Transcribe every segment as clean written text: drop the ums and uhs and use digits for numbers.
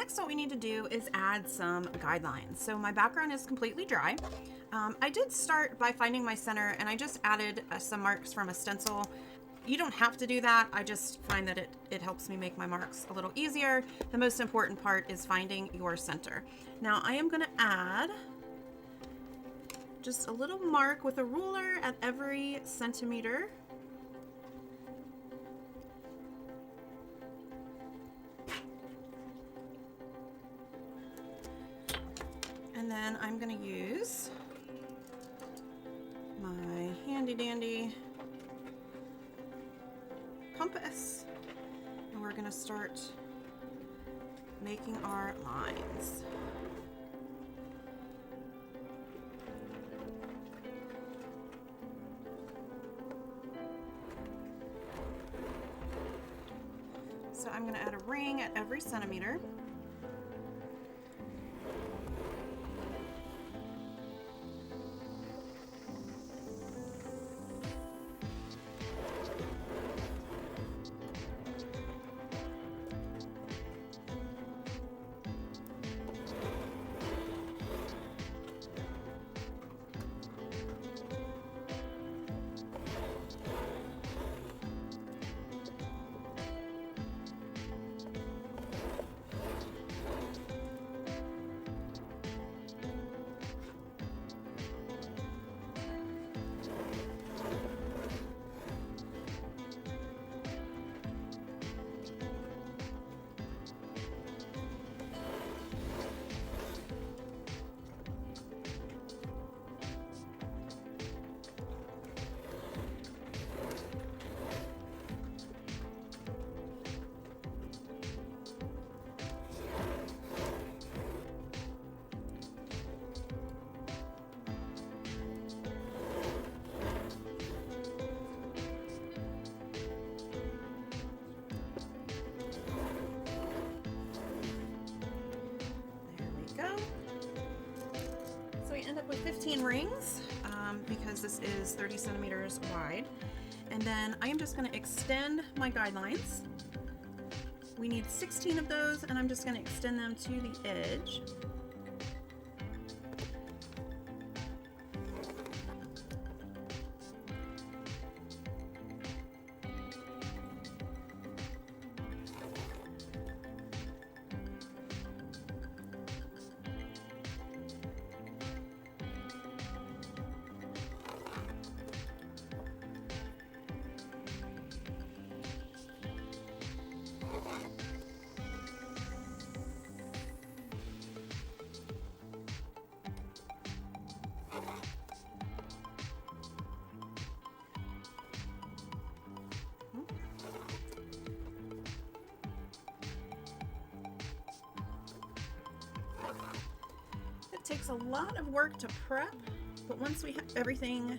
next what we need to do is add some guidelines. So my background is completely dry. I did start by finding my center, and I just added some marks from a stencil. You don't have to do that. I just find that it helps me make my marks a little easier. The most important part is finding your center. Now I am going to add just a little mark with a ruler at every centimeter. And then I'm going to use my handy dandy compass, and we're going to start making our lines. So I'm going to add a ring at every centimeter. End up with 15 rings because this is 30 centimeters wide. And then I am just going to extend my guidelines. We need 16 of those, and I'm just going to extend them to the edge. Takes a lot of work to prep, but once we have everything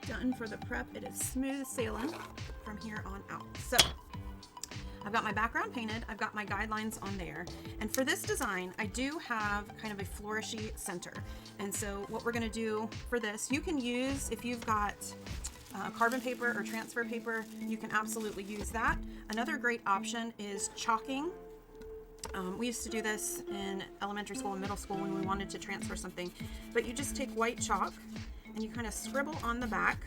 done for the prep, it is smooth sailing from here on out. So I've got my background painted, I've got my guidelines on there, and for this design I do have kind of a flourishy center. And so what we're going to do for this, you can use, if you've got carbon paper or transfer paper, you can absolutely use that. Another great option is chalking. We used to do this in elementary school and middle school when we wanted to transfer something, but you just take white chalk and you kind of scribble on the back.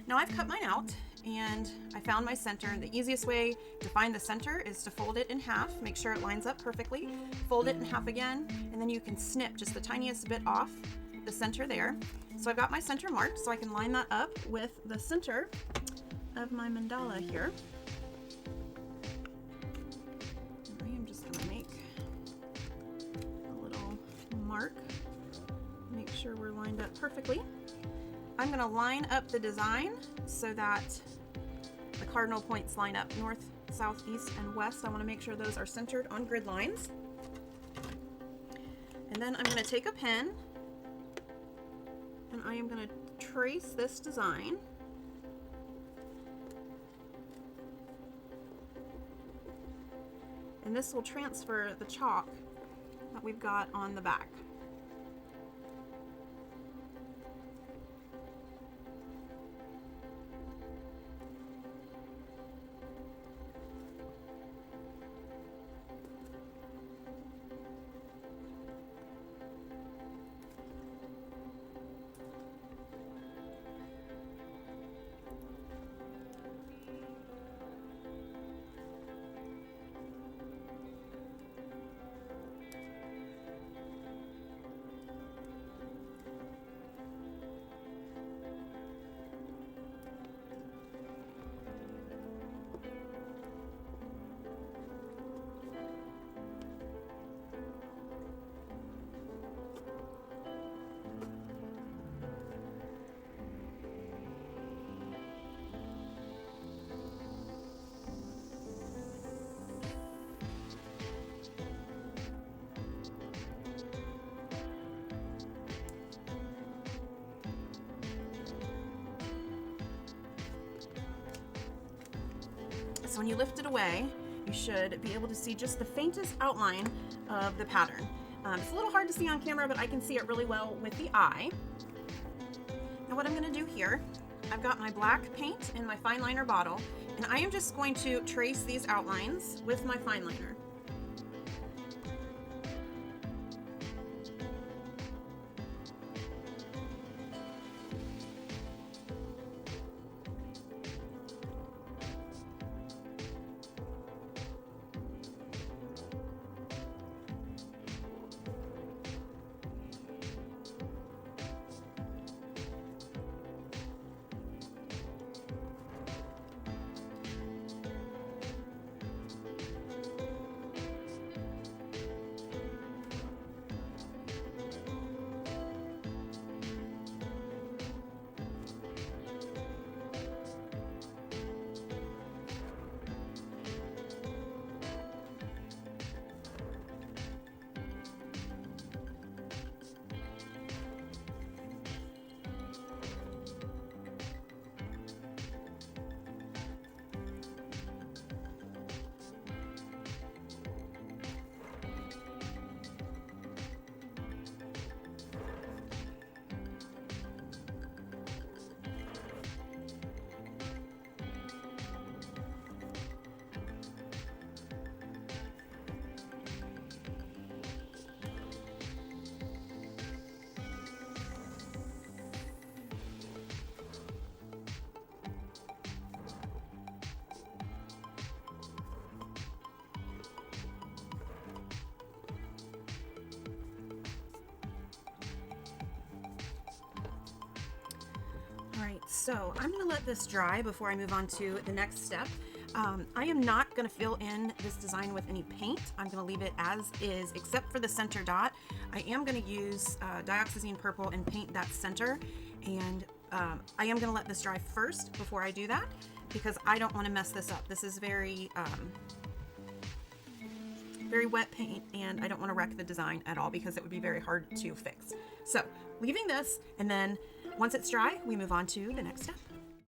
Now I've cut mine out and I found my center. The easiest way to find the center is to fold it in half, make sure it lines up perfectly, fold it in half again, and then you can snip just the tiniest bit off the center there. So I've got my center marked, so I can line that up with the center of my mandala here. And I am just going to make a little mark, make sure we're lined up perfectly. I'm going to line up the design so that the cardinal points line up north, south, east, and west. I want to make sure those are centered on grid lines. And then I'm going to take a pen and I am going to trace this design. And this will transfer the chalk that we've got on the back. So when you lift it away, you should be able to see just the faintest outline of the pattern. It's a little hard to see on camera, but I can see it really well with the eye. Now what I'm going to do here, I've got my black paint in my fine liner bottle, and I am just going to trace these outlines with my fine liner. Alright, so I'm going to let this dry before I move on to the next step. I am not going to fill in this design with any paint. I'm going to leave it as is, except for the center dot. I am going to use dioxazine purple and paint that center, and I am going to let this dry first before I do that, because I don't want to mess this up. This is very wet paint, and I don't want to wreck the design at all, because it would be very hard to fix. So leaving this, and then once it's dry, we move on to the next step.